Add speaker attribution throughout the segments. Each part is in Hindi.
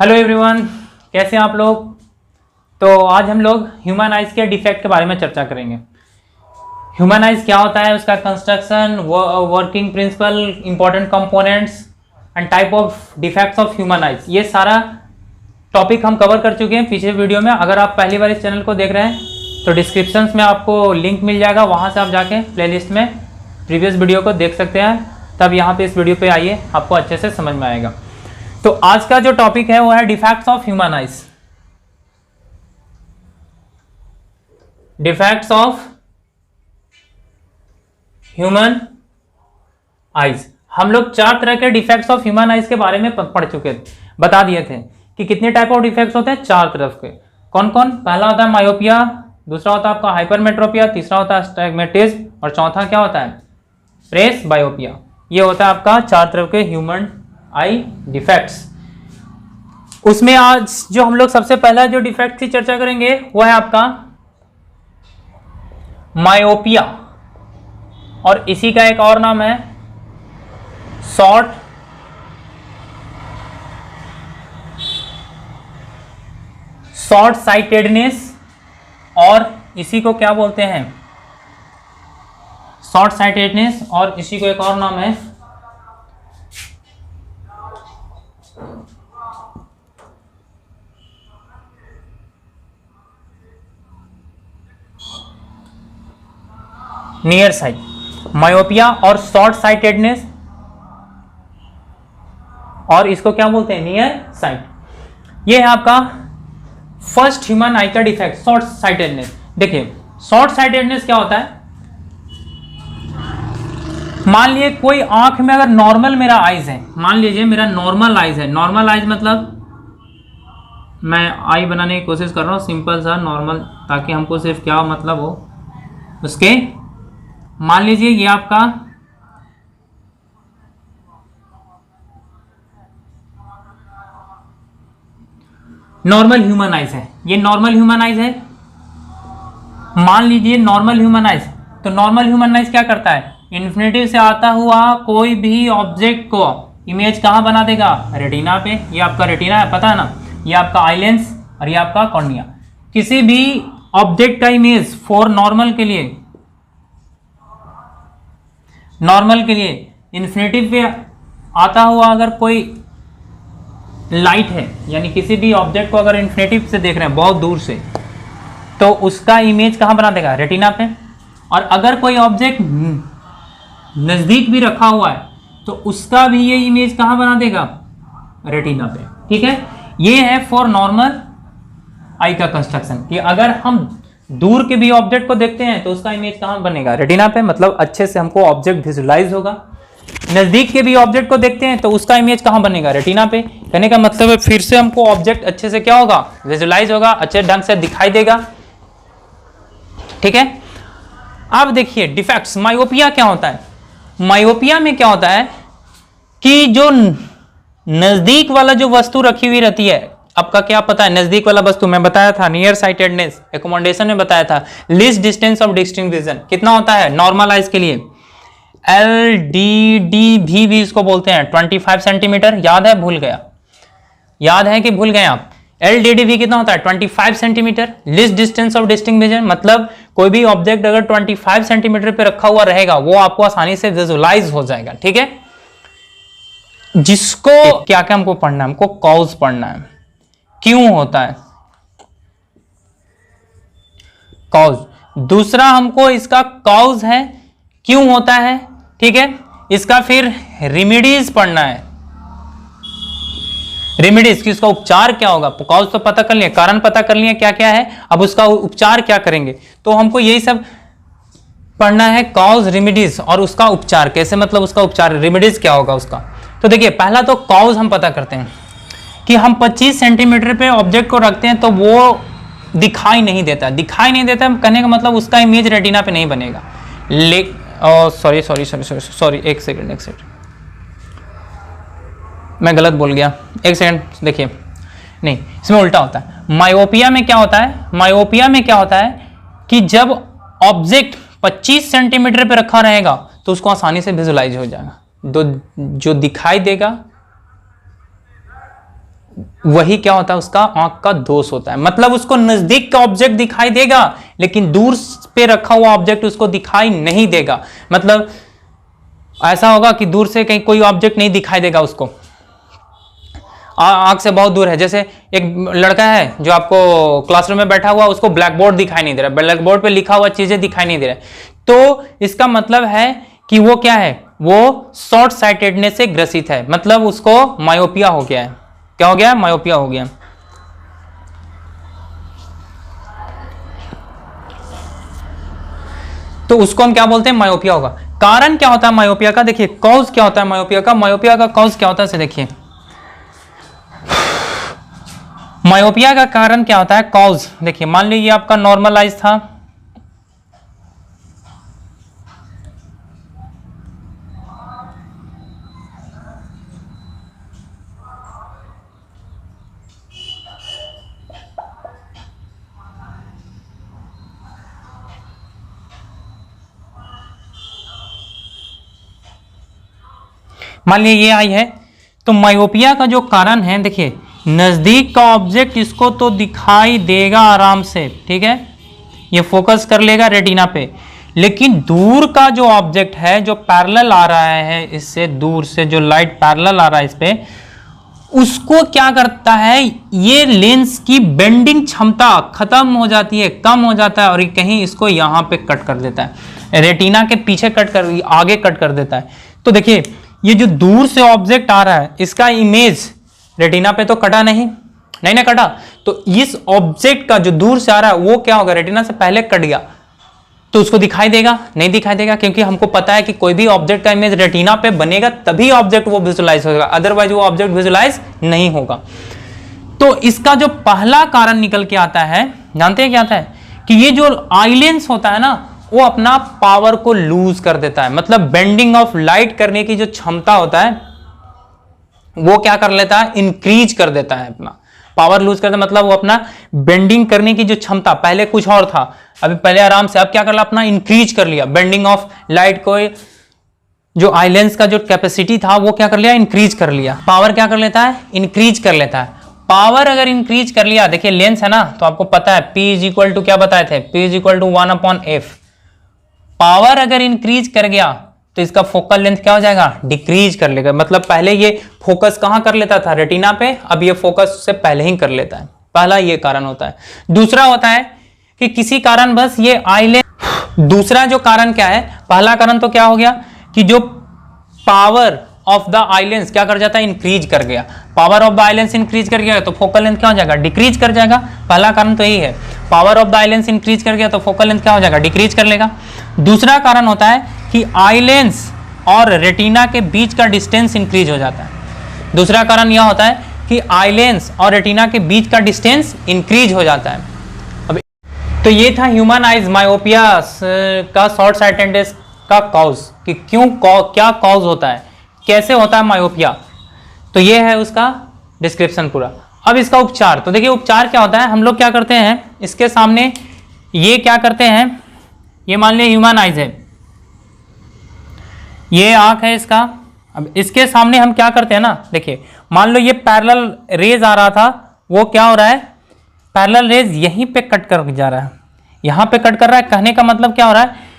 Speaker 1: हेलो एवरीवन, कैसे हैं आप लोग। तो आज हम लोग ह्यूमन आइज के डिफेक्ट के बारे में चर्चा करेंगे। ह्यूमन आइज क्या होता है, उसका construction, working principle, important components and type of defects of human eyes, ये सारा टॉपिक हम कवर कर चुके हैं पिछले वीडियो में। अगर आप पहली बार इस चैनल को देख रहे हैं तो डिस्क्रिप्शन में आपको लिंक मिल जाएगा, वहाँ से आप जाके प्लेलिस्ट में प्रीवियस वीडियो को देख सकते हैं। तब यहाँ पे इस वीडियो पे आइए, आपको अच्छे से समझ में आएगा। तो आज का जो टॉपिक है वो है defects of human eyes. Defects of human eyes. हम लोग 4 तरह के डिफेक्ट्स ऑफ ह्यूमन आइज के बारे में पढ़ चुके थे, बता दिए थे कि कितने टाइप ऑफ डिफेक्ट्स होते हैं, 4 तरफ के। कौन कौन? पहला होता है मायोपिया, दूसरा होता है आपका हाइपरमेट्रोपिया, तीसरा होता है स्टैग्मेटिज्म और चौथा क्या होता है, प्रेस बायोपिया। ये होता है आपका 4 तरफ के ह्यूमन आई डिफेक्ट्स। उसमें आज जो हम लोग सबसे पहला जो डिफेक्ट की चर्चा करेंगे वो है आपका मायोपिया, और इसी का एक और नाम है शॉर्ट साइटेडनेस, और इसी को क्या बोलते हैं, शॉर्ट साइटेडनेस, और इसी को एक और नाम है नियर साइट। मायोपिया और शॉर्ट साइटेडनेस, और इसको क्या बोलते हैं, नियर साइट। ये है आपका फर्स्ट ह्यूमन आई का डिफेक्ट, शॉर्ट साइटेडनेस। देखिए शॉर्ट साइटेडनेस क्या होता है, मान लीजिए कोई आंख में अगर नॉर्मल मेरा आइज है, मान लीजिए मेरा नॉर्मल आइज है। नॉर्मल आइज मतलब मैं आई बनाने की कोशिश कर रहा हूं, सिंपल सा नॉर्मल, ताकि हमको सिर्फ क्या मतलब हो उसके। मान लीजिए ये आपका नॉर्मल ह्यूमन आइज है, ये नॉर्मल ह्यूमन आइज है। मान लीजिए नॉर्मल ह्यूमन आइज, तो नॉर्मल ह्यूमन आइज क्या करता है, इन्फिनिटी से आता हुआ कोई भी ऑब्जेक्ट को इमेज कहां बना देगा, रेटिना पे। ये आपका रेटिना है, पता है ना, ये आपका आई लेंस और ये आपका कॉर्निया। किसी भी ऑब्जेक्ट का इमेज फॉर नॉर्मल के लिए, नॉर्मल के लिए इन्फिनिटी पे आता हुआ अगर कोई लाइट है, यानी किसी भी ऑब्जेक्ट को अगर इन्फिनिटी से देख रहे हैं बहुत दूर से, तो उसका इमेज कहां बना देगा, रेटिना पे। और अगर कोई ऑब्जेक्ट नजदीक भी रखा हुआ है तो उसका भी ये इमेज कहां बना देगा, रेटिना पे। ठीक है, ये है फॉर नॉर्मल आई का कंस्ट्रक्शन, कि अगर हम दूर के भी ऑब्जेक्ट को देखते हैं तो उसका इमेज कहां बनेगा, रेटिना पे, मतलब अच्छे से हमको ऑब्जेक्ट विजुलाइज होगा। नजदीक के भी ऑब्जेक्ट को देखते हैं तो उसका इमेज कहां बनेगा, रेटिना पे। कहने का मतलब है फिर से हमको ऑब्जेक्ट अच्छे से क्या होगा, विजुलाइज होगा, अच्छे ढंग से दिखाई देगा। ठीक है, अब देखिए डिफेक्ट्स। मायोपिया क्या होता है, मायोपिया में क्या होता है कि जो नजदीक वाला जो वस्तु रखी हुई रहती है, आपका क्या पता है नजदीक वाला वस्तु, मैं बताया था नियर साइटेडनेस, एकोमोडेशन में बताया था। Least distance of distinct vision कितना होता है नॉर्मल आइज के लिए, LDD भी इसको बोलते हैं, 25 सेंटीमीटर। याद है, भूल गया, याद है कि भूल गए आप, LDD कितना होता है, 25 centimetre. Least distance of distinct vision मतलब कोई भी ऑब्जेक्ट अगर 25 सेंटीमीटर पे रखा हुआ रहेगा वो आपको आसानी से विजुलाइज हो जाएगा। ठीक है, जिसको क्या क्या हमको पढ़ना है, हमको कॉज पढ़ना है, क्यों होता है कॉज। दूसरा हमको इसका कॉज है, क्यों होता है। ठीक है, इसका फिर रेमेडीज पढ़ना है, रेमेडीज की उसका उपचार क्या होगा। कॉज तो पता कर लिया, कारण पता कर लिया क्या क्या है, अब उसका उपचार क्या करेंगे, तो हमको यही सब पढ़ना है, कॉज, रेमेडीज और उसका उपचार कैसे, मतलब उसका उपचार, रेमेडीज क्या होगा उसका। तो देखिए पहला तो कॉज हम पता करते हैं कि हम 25 सेंटीमीटर पे ऑब्जेक्ट को रखते हैं तो वो दिखाई नहीं देता, दिखाई नहीं देता कहने का मतलब उसका इमेज रेटिना पे नहीं बनेगा। सॉरी, एक सेकंड, मैं गलत बोल गया, एक सेकंड देखिए, नहीं इसमें उल्टा होता है। मायोपिया में क्या होता है, मायोपिया में क्या होता है कि जब ऑब्जेक्ट 25 सेंटीमीटर पे रखा रहेगा तो उसको आसानी से विजुलाइज हो जाएगा, जो दिखाई देगा वही क्या होता है, उसका आंख का दोष होता है। मतलब उसको नजदीक का ऑब्जेक्ट दिखाई देगा लेकिन दूर पे रखा हुआ ऑब्जेक्ट उसको दिखाई नहीं देगा। मतलब ऐसा होगा कि दूर से कहीं कोई ऑब्जेक्ट नहीं दिखाई देगा उसको, आंख से बहुत दूर है। जैसे एक लड़का है जो आपको क्लासरूम में बैठा हुआ, उसको ब्लैक बोर्ड दिखाई नहीं दे रहा, ब्लैक बोर्ड पे लिखा हुआ चीजें दिखाई नहीं दे रहा, तो इसका मतलब है कि वो क्या है, वो शॉर्ट साइटेडनेस से ग्रसित है। मतलब उसको मायोपिया हो गया है। क्या हो गया? मायोपिया हो गया। तो उसको हम क्या बोलते हैं? मायोपिया होगा। कारण क्या होता है मायोपिया का? देखिए कॉज क्या होता है मायोपिया का। मायोपिया का कॉज क्या होता है, देखिए मायोपिया का कारण क्या होता है, कॉज। देखिए मान लीजिए आपका नॉर्मल आइज था, मान लीजिए ये आई है, तो मायोपिया का जो कारण है, देखिए नजदीक का ऑब्जेक्ट इसको तो दिखाई देगा आराम से, ठीक है, ये फोकस कर लेगा रेटिना पे, लेकिन दूर का जो ऑब्जेक्ट है जो पैरेलल आ रहा है इससे, दूर से जो लाइट पैरेलल आ रहा है इस पे, उसको क्या करता है, ये लेंस की बेंडिंग क्षमता खत्म हो जाती है, कम हो जाता है, और कहीं इसको यहां पे कट कर देता है, रेटिना के पीछे कट कर, आगे कट कर देता है। तो देखिए ये जो दूर से ऑब्जेक्ट आ रहा है इसका इमेज रेटिना पे तो कटा नहीं ना कटा, तो इस ऑब्जेक्ट का जो दूर से आ रहा है वो क्या होगा, रेटिना से पहले कट गया, तो उसको दिखाई देगा नहीं दिखाई देगा, क्योंकि हमको पता है कि कोई भी ऑब्जेक्ट का इमेज रेटिना पे बनेगा तभी ऑब्जेक्ट वो विजुलाइज होगा, अदरवाइज वो ऑब्जेक्ट विजुलाइज नहीं होगा। तो इसका जो पहला कारण निकल के आता है, जानते हैं क्या आता है, कि ये जो आई लेंस होता है ना वो अपना पावर को लूज कर देता है। मतलब बेंडिंग ऑफ लाइट करने की जो क्षमता होता है वो क्या कर लेता है, इंक्रीज कर देता है, अपना पावर लूज करता है। मतलब वो अपना बेंडिंग करने की जो क्षमता, पहले कुछ और था, अभी पहले आराम से, अब क्या कर लिया, अपना इंक्रीज कर लिया, बेंडिंग ऑफ लाइट को, जो आई लेंस का जो कैपेसिटी था वो क्या कर लिया, इंक्रीज कर लिया। पावर क्या कर लेता है, इंक्रीज कर लेता है। पावर अगर इंक्रीज कर लिया, देखिए लेंस है ना, तो आपको पता है P इज इक्वल टू क्या बताए थे, P is equal to 1/f। Power अगर इंक्रीज कर गया तो इसका फोकल लेंथ क्या हो जाएगा, डिक्रीज कर लेगा। मतलब पहले ये फोकस कहां कर लेता था, रेटिना पे, अब ये फोकस से पहले ही कर लेता है। पहला ये कारण होता है। दूसरा होता है कि किसी कारण बस ये आई लेंस, दूसरा जो कारण क्या है, पहला कारण तो क्या हो गया कि जो power of the eye lens क्या कर जाता है, इंक्रीज कर गया। Power of the eye lens increase कर गया तो फोकल लेंथ क्या हो जाएगा, डिक्रीज कर जाएगा। पहला कारण तो यही है, power of the eye lens increase कर गया तो फोकल लेंथ क्या हो जाएगा, डिक्रीज कर लेगा। दूसरा कारण होता है कि आई लेंस और रेटिना के बीच का डिस्टेंस इंक्रीज हो जाता है। दूसरा कारण यह होता है कि आई लेंस और रेटिना के बीच का डिस्टेंस इंक्रीज हो जाता है। अब तो ये था ह्यूमन आइज मायोपिया का शॉर्ट साइटेडनेस का कॉज, कि क्यों क्या कॉज होता है, कैसे होता है मायोपिया। तो ये है उसका डिस्क्रिप्शन पूरा। अब इसका उपचार, तो देखिए उपचार क्या होता है, हम लोग क्या करते हैं, इसके सामने ये क्या करते हैं, ये मान लिया ह्यूमन आइज है, ये आंख है इसका। अब इसके सामने हम क्या करते हैं ना, देखिए मान लो ये पैरेलल रेज आ रहा था, वो क्या हो रहा है, पैरेलल रेज यहीं पे कट कर जा रहा है, यहां पे कट कर रहा है। कहने का मतलब क्या हो रहा है,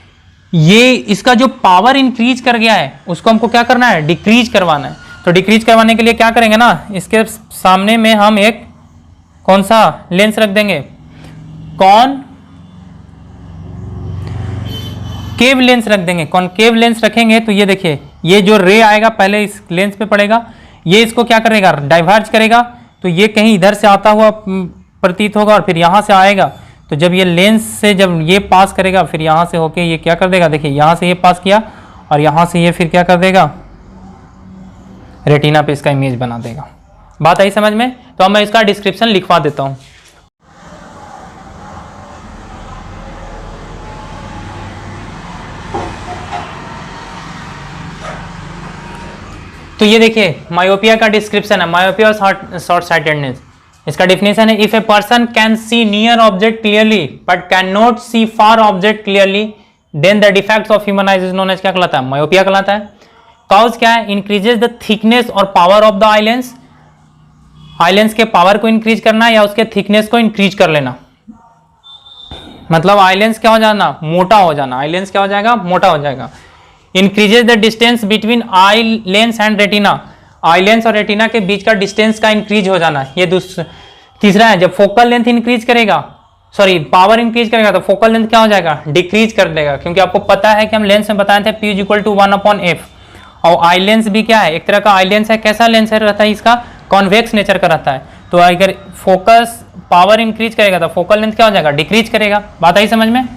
Speaker 1: ये इसका जो पावर इंक्रीज कर गया है उसको हमको क्या करना है, डिक्रीज करवाना है। तो डिक्रीज करवाने के लिए क्या करेंगे ना, इसके सामने में हम एक कौन सा लेंस रख देंगे, कॉनकेव लेंस रख देंगे। कॉनकेव लेंस रखेंगे तो ये देखिए, ये जो रे आएगा पहले इस लेंस पे पड़ेगा, ये इसको क्या करेगा, डाइवर्ज करेगा, तो ये कहीं इधर से आता हुआ प्रतीत होगा और फिर यहाँ से आएगा। तो जब ये लेंस से जब ये पास करेगा, फिर यहाँ से होके ये क्या कर देगा, देखिए यहाँ से ये पास किया और यहाँ से ये फिर क्या कर देगा, रेटिना पे इसका इमेज बना देगा। बात आई समझ में। तो अब मैं इसका डिस्क्रिप्शन लिखवा देता हूँ। तो ये देखिए मायोपिया का डिस्क्रिप्शन है, मायोपिया और शॉर्ट साइटेडनेस। इसका डेफिनेशन है, if a person can see near object clearly but can not see far object clearly, then the defects of human eyes is known as, क्या कहलाता है, मायोपिया कहलाता है। कॉज क्या है, इंक्रीजेज द थिकनेस और power of the eye lens, eye lens के पावर को इंक्रीज करना या उसके थिकनेस को इंक्रीज कर लेना। मतलब आई लेंस क्या हो जाना, मोटा हो जाना। आई लेंस क्या हो जाएगा, मोटा हो जाएगा। Increases the distance between eye lens and retina, eye lens और रेटिना के बीच का डिस्टेंस का इंक्रीज हो जाना। ये तीसरा है, जब फोकल लेंथ इंक्रीज करेगा, सॉरी पावर इंक्रीज करेगा तो फोकल लेंथ क्या हो जाएगा, डिक्रीज कर देगा। क्योंकि आपको पता है कि हम लेंस में बताए थे P is equal to 1/f, और आई लेंस भी क्या है, एक तरह का आई लेंस है। कैसा लेंस है रहता है इसका, कॉन्वेक्स नेचर का रहता है। तो अगर फोकस पावर इंक्रीज करेगा तो फोकल लेंथ क्या हो जाएगा, डिक्रीज करेगा। बात आई समझ में?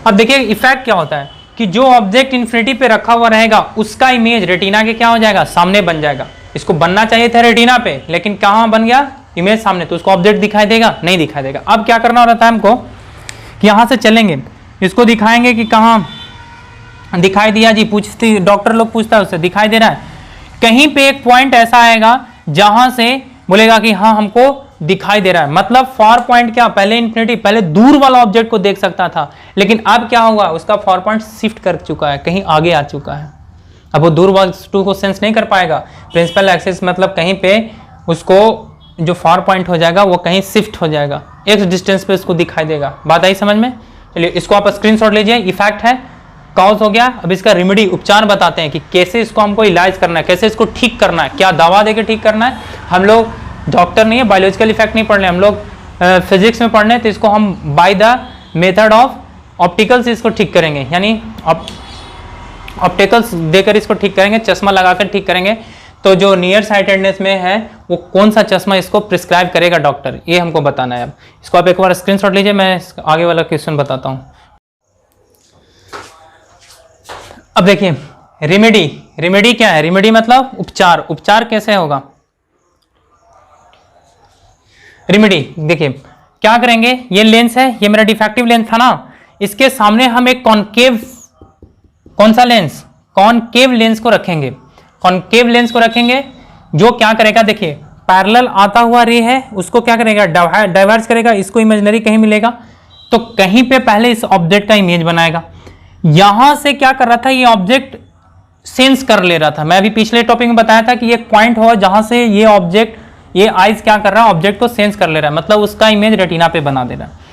Speaker 1: अब देखिए इफेक्ट क्या होता है कि जो ऑब्जेक्ट इन्फिनिटी पे रखा हुआ रहेगा उसका इमेज रेटिना के क्या हो जाएगा, सामने बन जाएगा। इसको बनना चाहिए था रेटिना पे, लेकिन कहाँ बन गया, इमेज सामने। तो उसको ऑब्जेक्ट दिखाई देगा, नहीं दिखाई देगा। अब क्या करना रहता है हमको कि यहाँ से चलेंगे, इसको दिखाएंगे कि कहाँ दिखाई दिया जी, पूछती डॉक्टर लोग पूछता है उससे, दिखाई दे रहा है। कहीं पे एक पॉइंट ऐसा आएगा जहां से बोलेगा कि हाँ हमको दिखाई दे रहा है। मतलब फार पॉइंट क्या, पहले इन्फिनिटी, पहले दूर वाला ऑब्जेक्ट को देख सकता था, लेकिन अब क्या हुआ, उसका फार पॉइंट शिफ्ट कर चुका है, कहीं आगे आ चुका है। अब वो दूर वस्तु को सेंस नहीं कर पाएगा। प्रिंसिपल एक्सिस मतलब कहीं पे उसको जो फार पॉइंट हो जाएगा वो कहीं शिफ्ट हो जाएगा, एक डिस्टेंस पे उसको दिखाई देगा। बात आई समझ में? चलिए इसको आप स्क्रीनशॉट लीजिए। इफेक्ट है, कॉज हो गया। अब इसका रेमेडी, उपचार बताते हैं कि कैसे इसको हमको इलाज करना है, कैसे इसको ठीक करना है, क्या दवा देके ठीक करना है। हम लोग डॉक्टर नहीं है, बायोलॉजिकल इफेक्ट नहीं पढ़ रहे, हम लोग फिजिक्स में पढ़ने, तो इसको हम by the method of optical से इसको ठीक करेंगे, यानी ऑप्टिकल्स देकर इसको ठीक करेंगे, चश्मा लगाकर ठीक करेंगे। तो जो नियर साइटेडनेस में है वो कौन सा चश्मा इसको प्रिस्क्राइब करेगा डॉक्टर, ये हमको बताना है। अब इसको आप एक बार स्क्रीनशॉट लीजिए, मैं आगे वाला क्वेश्चन बताता हूँ। अब देखिए रेमेडी, रेमेडी क्या है, रेमेडी मतलब उपचार। उपचार कैसे होगा, रेमेडी देखिए क्या करेंगे, ये लेंस है, ये मेरा डिफेक्टिव लेंस था ना, इसके सामने हम एक कॉनकेव, कौन सा लेंस, कॉनकेव लेंस को रखेंगे। कॉनकेव लेंस को रखेंगे जो क्या करेगा, देखिए पैरेलल आता हुआ रे है उसको क्या करेगा, डाइवर्स करेगा, इसको इमेजिनरी कहीं मिलेगा तो कहीं पे पहले इस ऑब्जेक्ट का इमेज बनाएगा। यहां से क्या कर रहा था, ये ऑब्जेक्ट सेंस कर ले रहा था। मैं अभी पिछले टॉपिक में बताया था कि ये पॉइंट हो जहां से ये ऑब्जेक्ट, ये आइज क्या कर रहा है, ऑब्जेक्ट को सेंस कर ले रहा है, मतलब उसका इमेज रेटिना पे बना दे रहा है।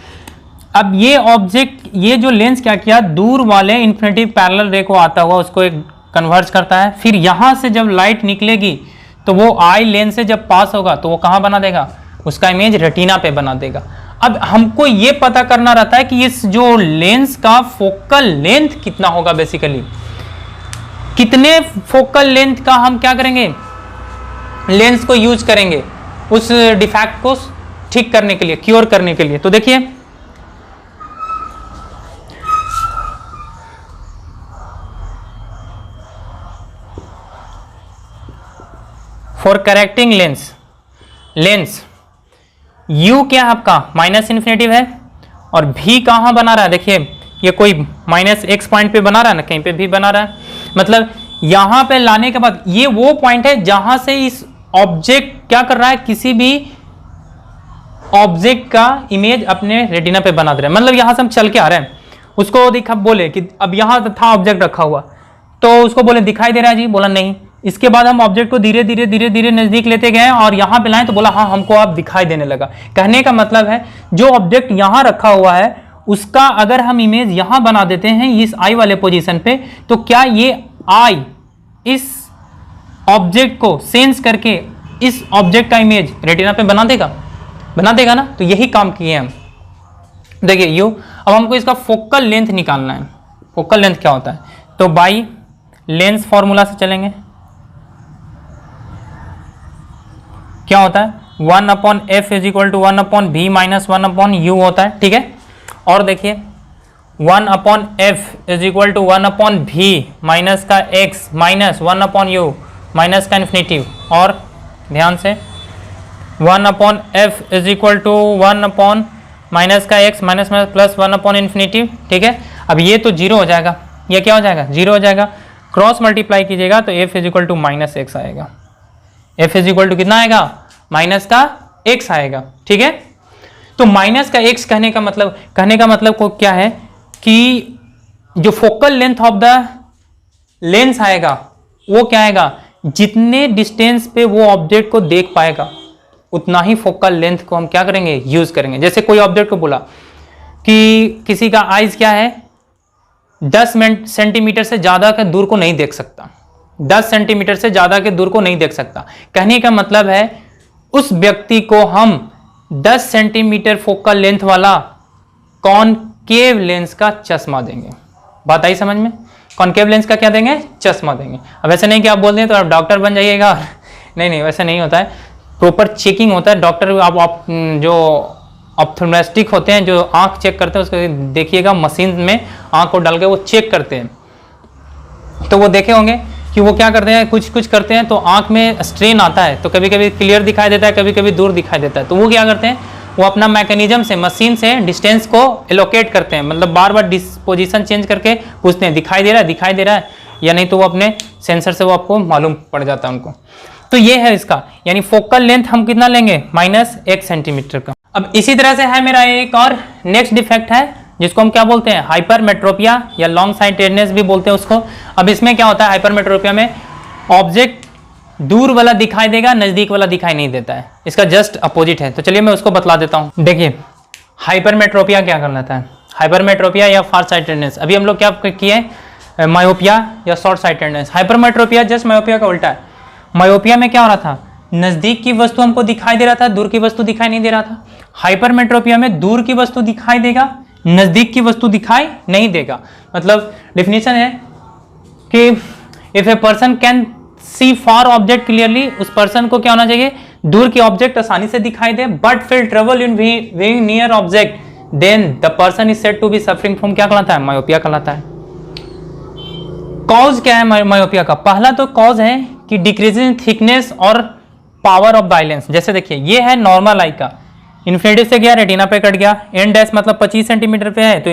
Speaker 1: अब ये ऑब्जेक्ट, ये जो लेंस क्या किया, दूर वाले इन्फिनिटी पैरेलल रे को आता हुआ उसको एक कन्वर्ज करता है। फिर यहां से जब लाइट निकलेगी तो वो आई लेंस से जब पास होगा तो वो कहां बना देगा, उसका इमेज रेटिना पे बना देगा। अब हमको ये पता करना रहता है कि इस जो लेंस का फोकल लेंथ कितना होगा, बेसिकली कितने फोकल लेंथ का हम क्या करेंगे, लेंस को यूज करेंगे उस डिफेक्ट को ठीक करने के लिए, क्योर करने के लिए। तो देखिए for correcting lens, lens U क्या है आपका, माइनस इन्फिनेटिव है, और V कहाँ बना रहा है, देखिए ये कोई माइनस x पॉइंट पे बना रहा है ना, कहीं पे भी बना रहा है। मतलब यहां पे लाने के बाद ये वो पॉइंट है जहां से इस ऑब्जेक्ट क्या कर रहा है, किसी भी ऑब्जेक्ट का इमेज अपने रेटिना पे बना दे रहा है। मतलब यहां से हम चल के आ रहे हैं, उसको दिखा, बोले कि अब यहां था ऑब्जेक्ट रखा हुआ, तो उसको बोले दिखाई दे रहा है जी, बोला नहीं। इसके बाद हम ऑब्जेक्ट को धीरे धीरे धीरे धीरे नजदीक लेते गए और यहां पे लाए तो बोला हाँ हमको अब दिखाई देने लगा। कहने का मतलब है जो ऑब्जेक्ट यहां रखा हुआ है उसका अगर हम इमेज यहां बना देते हैं इस आई वाले पोजीशन पे, तो क्या ये आई इस ऑब्जेक्ट को सेंस करके इस ऑब्जेक्ट का इमेज रेटिना पे बना देगा, बना देगा ना। तो यही काम किए हम। देखिए यू, अब हमको इसका फोकल लेंथ निकालना है। फोकल लेंथ क्या होता है, तो बाई लेंस फॉर्मूला से चलेंगे। क्या होता है, 1/f is equal to 1/v minus 1/u होता है, ठीक है। और देखिए 1/f is equal to 1/v minus का x माइनस 1/u माइनस का इन्फिनिटिव, और ध्यान से 1/f is equal to 1/ minus का x minus minus plus 1/ infinitive, ठीक है। अब ये तो जीरो हो जाएगा, ये क्या हो जाएगा, जीरो हो जाएगा। क्रॉस मल्टीप्लाई कीजिएगा तो f is equal to minus x आएगा। f इज इक्वल टू कितना आएगा, माइनस का x आएगा, ठीक है। तो माइनस का x कहने का मतलब को क्या है कि जो focal length of the lens आएगा वो क्या आएगा, जितने डिस्टेंस पे वो ऑब्जेक्ट को देख पाएगा उतना ही फोकल लेंथ को हम क्या करेंगे, यूज करेंगे। जैसे कोई ऑब्जेक्ट को बोला कि किसी का आइज क्या है, 10 सेंटीमीटर से ज्यादा के दूर को नहीं देख सकता, 10 सेंटीमीटर से ज्यादा के दूर को नहीं देख सकता। कहने का मतलब है उस व्यक्ति को हम 10 सेंटीमीटर फोकल लेंथ वाला कॉनकेव लेंस का चश्मा देंगे। बात आई समझ में? कॉनकेव लेंस का क्या देंगे, चश्मा देंगे। अब ऐसे नहीं कि आप बोल दें तो आप डॉक्टर बन जाइएगा, नहीं वैसे नहीं होता है, प्रॉपर चेकिंग होता है। डॉक्टर आप जो ऑप्थोमेट्रिक होते हैं, जो आंख चेक करते हैं, उसको देखिएगा मशीन में आंख को डाल के वो चेक करते हैं। तो वो देखे होंगे कि वो क्या करते हैं, कुछ करते हैं तो आंख में स्ट्रेन आता है, तो कभी कभी क्लियर दिखाई देता है, कभी कभी दूर दिखाई देता है। तो वो क्या करते हैं, वो अपना मैकेनिज्म से, मशीन से डिस्टेंस को एलोकेट करते हैं, मतलब बार बार पोजीशन चेंज करके पूछते हैं दिखाई दे रहा है या नहीं, तो वो अपने सेंसर से वो आपको मालूम पड़ जाता है उनको। तो ये है इसका, यानी फोकल लेंथ हम कितना लेंगे, -1 सेंटीमीटर का। अब इसी तरह से है मेरा एक और नेक्स्ट डिफेक्ट है जिसको हम क्या बोलते हैं, हाइपरमेट्रोपिया या लॉन्ग साइटेडनेस भी बोलते हैं उसको। अब इसमें क्या होता है, हाइपरमेट्रोपिया में ऑब्जेक्ट दूर वाला दिखाई देगा, नजदीक वाला दिखाई नहीं देता है, इसका जस्ट अपोजिट है। तो चलिए मैं उसको बतला देता हूं। देखिए हाइपरमेट्रोपिया क्या कहलाता है, हाइपरमेट्रोपिया या फार साइटेडनेस। अभी हम लोग क्या किए, मायोपिया या short sightedness. Hypermetropia just myopia का उल्टा है। मायोपिया में क्या हो रहा था, नजदीक की वस्तु हमको दिखाई दे रहा था, दूर की वस्तु दिखाई नहीं दे रहा था। हाइपरमेट्रोपिया में दूर की वस्तु दिखाई देगा, नजदीक की वस्तु दिखाई नहीं देगा। मतलब डेफिनेशन है कि if a person can C far object clearly, उस पर्सन को क्या होना चाहिए, दूर के ऑब्जेक्ट आसानी से दिखाई दे, but feel trouble in viewing near object, then the person is said to be suffering from क्या कहलाता है, मायोपिया कहलाता है। कॉज क्या है मायोपिया का, पहला तो कॉज है कि डिक्रीजिंग इन थिकनेस और पावर ऑफ द आइलेंस। जैसे देखिए ये है नॉर्मल आई का, इन्फिनिटी से गया रेटिना पे कट गया, एन डैश मतलब 25 सेंटीमीटर पे है तो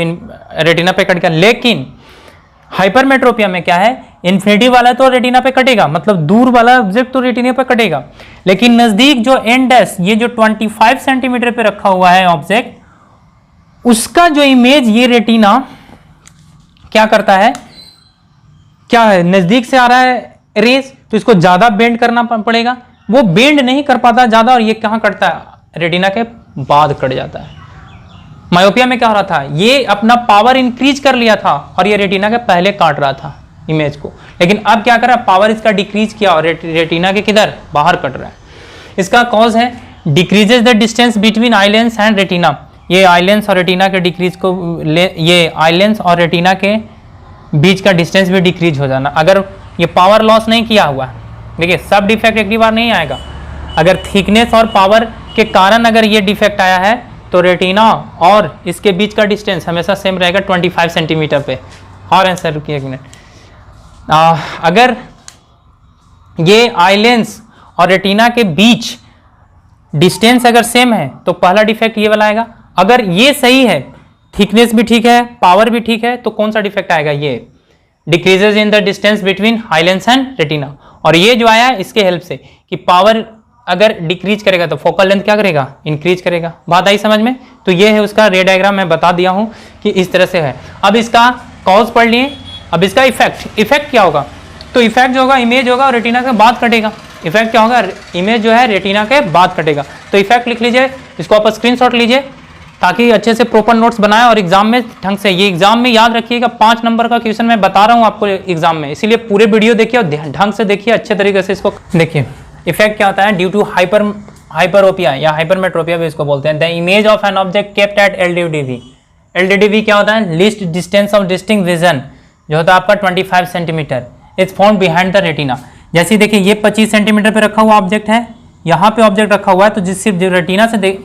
Speaker 1: रेटिना पे कट गया। लेकिन हाइपरमेट्रोपिया में क्या है, इन्फिनिटी वाला तो रेटिना पे कटेगा, मतलब दूर वाला ऑब्जेक्ट तो रेटिना पे कटेगा, लेकिन नजदीक जो एन डैश, ये जो 25 सेंटीमीटर पे रखा हुआ है ऑब्जेक्ट, उसका जो इमेज ये रेटिना क्या करता है, क्या है, नजदीक से आ रहा है रेज, तो इसको ज्यादा बेंड करना पड़ेगा, वो बेंड नहीं कर पाता ज्यादा, और ये कहां कटता है, रेटिना के बाद कट जाता है। मायोपिया में क्या हो रहा था, ये अपना पावर इंक्रीज कर लिया था और ये रेटिना के पहले काट रहा था इमेज को, लेकिन अब क्या कर रहा है, पावर इसका डिक्रीज किया और रेटिना के किधर, बाहर कट रहा है। इसका कॉज है decreases the distance between eye lens and retina. ये आई लेंस और रेटिना के डिक्रीज को, ये आई लेंस और रेटिना के बीच का डिस्टेंस भी डिक्रीज हो जाना। अगर ये पावर लॉस नहीं किया हुआ, देखिए सब डिफेक्ट एक ही बार नहीं आएगा, अगर थिकनेस और पावर के कारण अगर ये डिफेक्ट आया है तो रेटिना और इसके बीच का डिस्टेंस हमेशा सेम रहेगा 25 सेंटीमीटर पे। और आंसर रुकिए एक मिनट, अगर ये आई लेंस और रेटिना के बीच डिस्टेंस अगर सेम है तो पहला डिफेक्ट ये वाला आएगा। अगर ये सही है, थिकनेस भी ठीक है, पावर भी ठीक है, तो कौन सा डिफेक्ट आएगा, ये decreases in the distance between eye lens and retina. और ये जो आया इसके हेल्प से कि पावर अगर डिक्रीज करेगा तो फोकल लेंथ क्या करेगा, इंक्रीज करेगा। बात आई समझ में? तो ये है उसका रे डायग्राम, मैं बता दिया हूं कि इस तरह से है। अब इसका कॉज पढ़ लिए, अब इसका इफेक्ट क्या होगा, तो इफेक्ट जो होगा, इमेज होगा और रेटिना के बाद कटेगा। इफेक्ट क्या होगा, इमेज जो है रेटिना के बाद कटेगा। तो इफेक्ट लिख लीजिए, इसको आप स्क्रीनशॉट लीजिए ताकि अच्छे से प्रॉपर नोट्स बनाए और एग्जाम में ढंग से, ये एग्जाम में याद रखिएगा, 5 नंबर का क्वेश्चन मैं बता रहा हूँ आपको एग्जाम में, इसीलिए पूरे वीडियो देखिए और ढंग से देखिए, अच्छे तरीके से इसको देखिए। इफेक्ट क्या होता है, ड्यू टू हाइपरोपिया या हाइपरमेट्रोपिया भी इसको बोलते हैं, the image of an object kept at LDDV. LDDV क्या होता है, least distance of distinct vision, जो होता है आपका 25 centimetre, is found behind the retina. जैसे देखिए ये 25 सेंटीमीटर पे रखा हुआ ऑब्जेक्ट है, यहाँ पे ऑब्जेक्ट रखा हुआ है, तो जिस सिर्फ रेटिना से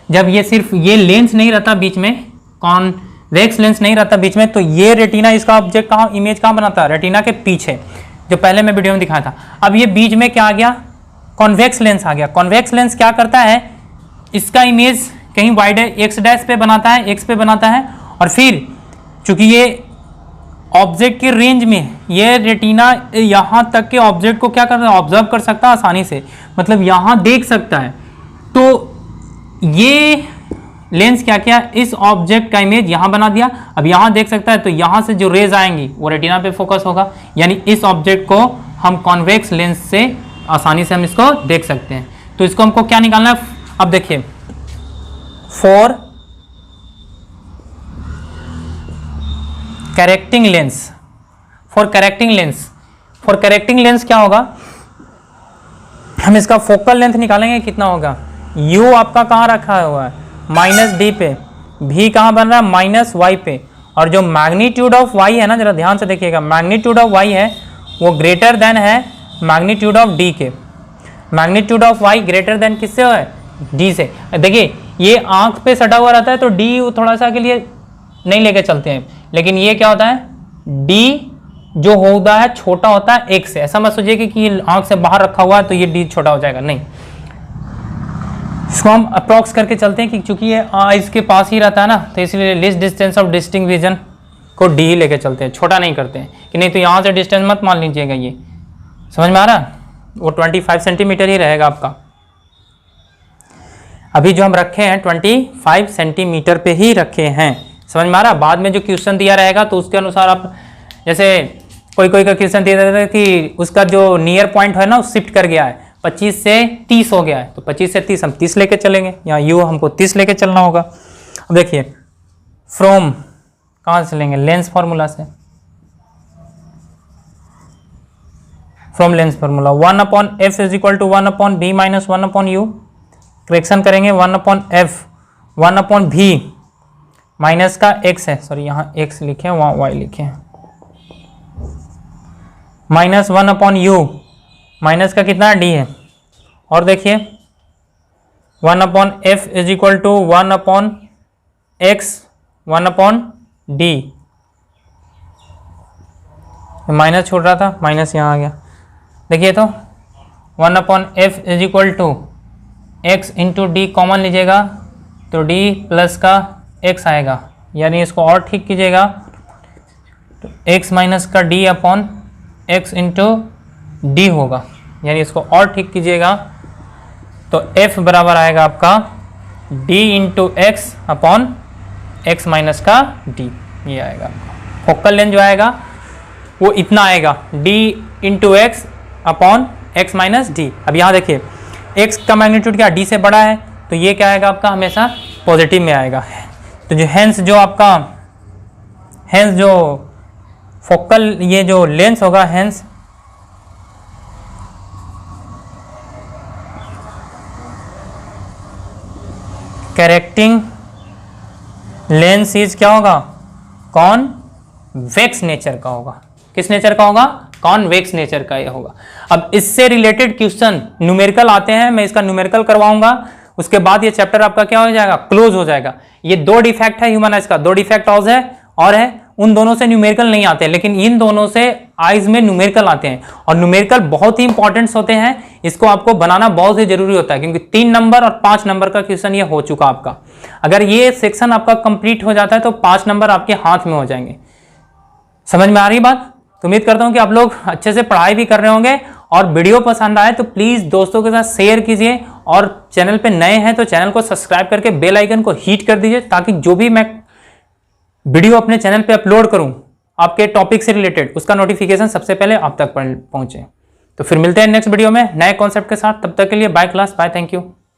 Speaker 1: जब ये सिर्फ ये लेंस नहीं रहता बीच में, कॉन्वेक्स लेंस नहीं रहता बीच में, तो ये रेटिना इसका ऑब्जेक्ट कहाँ, इमेज कहाँ बनाता है, रेटिना के पीछे, जो पहले मैं वीडियो में दिखाया था। अब ये बीच में क्या आ गया, कॉन्वेक्स लेंस आ गया। कॉन्वेक्स लेंस क्या करता है, इसका इमेज कहीं वाइड है, एक्स डैश पे बनाता है, एक्स पे बनाता है, और फिर चूंकि ये ऑब्जेक्ट के रेंज में, ये रेटिना यहाँ तक के ऑब्जेक्ट को क्या करता है, ऑब्जर्व कर सकता है आसानी से, मतलब यहाँ देख सकता है। तो ये लेंस क्या किया, इस ऑब्जेक्ट का इमेज यहाँ बना दिया, अब यहाँ देख सकता है, तो यहाँ से जो रेज आएंगी वो रेटिना पे फोकस होगा, यानी इस ऑब्जेक्ट को हम कॉन्वेक्स लेंस से आसानी से हम इसको देख सकते हैं। तो इसको हमको क्या निकालना है, अब देखिए for correcting lens, for correcting lens क्या होगा, हम इसका फोकल लेंथ निकालेंगे, कितना होगा, u आपका कहाँ रखा हुआ है -d पे, v कहाँ बन रहा है -y पे, और जो मैग्नीट्यूड ऑफ y है ना, जरा ध्यान से देखिएगा, मैग्नीट्यूड ऑफ y है वो ग्रेटर देन है मैग्नीट्यूड ऑफ d के, magnitude of y greater than किससे है, d से। देखिए ये आंख पे सटा हुआ रहता है तो d थोड़ा सा के लिए नहीं लेके चलते हैं, लेकिन ये क्या होता है, d जो होता है छोटा होता है एक से, ऐसा मत सोचिए कि आंख से बाहर रखा हुआ है तो ये d छोटा हो जाएगा, नहीं, इसको हम अप्रॉक्स करके चलते हैं कि चूंकि ये आइज के पास ही रहता है ना, तो इसलिए list distance of distinct vision को d ही लेके चलते हैं, छोटा नहीं करते हैं कि नहीं तो यहाँ से डिस्टेंस मत मान लीजिएगा, ये समझ में आ रहा है, वो 25 सेंटीमीटर ही रहेगा आपका। अभी जो हम रखे हैं 25 सेंटीमीटर पे ही रखे हैं, समझ में आ रहा है। बाद में जो क्वेश्चन दिया रहेगा तो उसके अनुसार आप, जैसे कोई का क्वेश्चन दिया रहता है कि उसका जो नियर पॉइंट है ना वो शिफ्ट कर गया है, 25 से 30 हो गया है, तो 25 से 30 हम 30 लेके चलेंगे, यहाँ u हमको 30 लेके चलना होगा। अब देखिए फ्रॉम कहाँ से चलेंगे, लेंस फार्मूला से, from lens formula 1/f is equal to 1/b minus 1/u, correction करेंगे 1/f 1/v माइनस का x है, सॉरी यहाँ x लिखे हैं वहाँ y लिखे हैं, माइनस 1/u, माइनस का कितना d है, और देखिए 1/f is equal to 1/x 1/d, minus छोड़ रहा था, माइनस यहाँ आ गया, देखिए तो 1/f is equal to x into d common लीजिएगा तो d प्लस का x आएगा, यानी इसको और ठीक कीजिएगा तो x माइनस का d upon x into D होगा, यानी इसको और ठीक कीजिएगा तो f बराबर आएगा आपका d into x upon x minus का d, ये आएगा। फोकल लेंथ जो आएगा वो इतना आएगा d into x upon x minus D. अब यहाँ देखिए x का मैग्नीट्यूड क्या d से बड़ा है, तो ये क्या आएगा आपका हमेशा पॉजिटिव में आएगा, तो जो हेंस जो फोकल ये जो लेंस होगा, हेंस करेक्टिंग लेंस इज क्या होगा, कॉन्वेक्स नेचर का होगा, किस नेचर का होगा, कॉन्वेक्स नेचर का ये होगा। अब इससे रिलेटेड क्वेश्चन न्यूमेरिकल आते हैं, मैं इसका न्यूमेरिकल करवाऊंगा, उसके बाद ये चैप्टर आपका क्या हो जाएगा, क्लोज हो जाएगा। ये दो डिफेक्ट है ह्यूमन आइज का, दो डिफेक्ट और है उन दोनों से न्यूमेरिकल नहीं आते, लेकिन इन दोनों से आइज में न्यूमेरिकल आते हैं, और न्यूमेरिकल बहुत ही इंपॉर्टेंट्स होते हैं, इसको आपको बनाना बहुत ही जरूरी होता है, क्योंकि 3 नंबर और 5 नंबर का क्वेश्चन ये हो चुका आपका। अगर ये सेक्शन आपका कंप्लीट हो जाता है तो 5 नंबर आपके हाथ में हो जाएंगे। समझ में आ रही बात? तो उम्मीद करता हूं कि आप लोग अच्छे से पढ़ाई भी कर रहे होंगे, और वीडियो पसंद आए तो प्लीज दोस्तों के साथ शेयर कीजिए, और चैनल पे नए हैं तो चैनल को सब्सक्राइब करके बेल आइकन को हिट कर दीजिए, ताकि जो भी मैं वीडियो अपने चैनल पे अपलोड करूं आपके टॉपिक से रिलेटेड, उसका नोटिफिकेशन सबसे पहले आप तक पहुंचे। तो फिर मिलते हैं नेक्स्ट वीडियो में नए कॉन्सेप्ट के साथ, तब तक के लिए bye class, bye, thank you.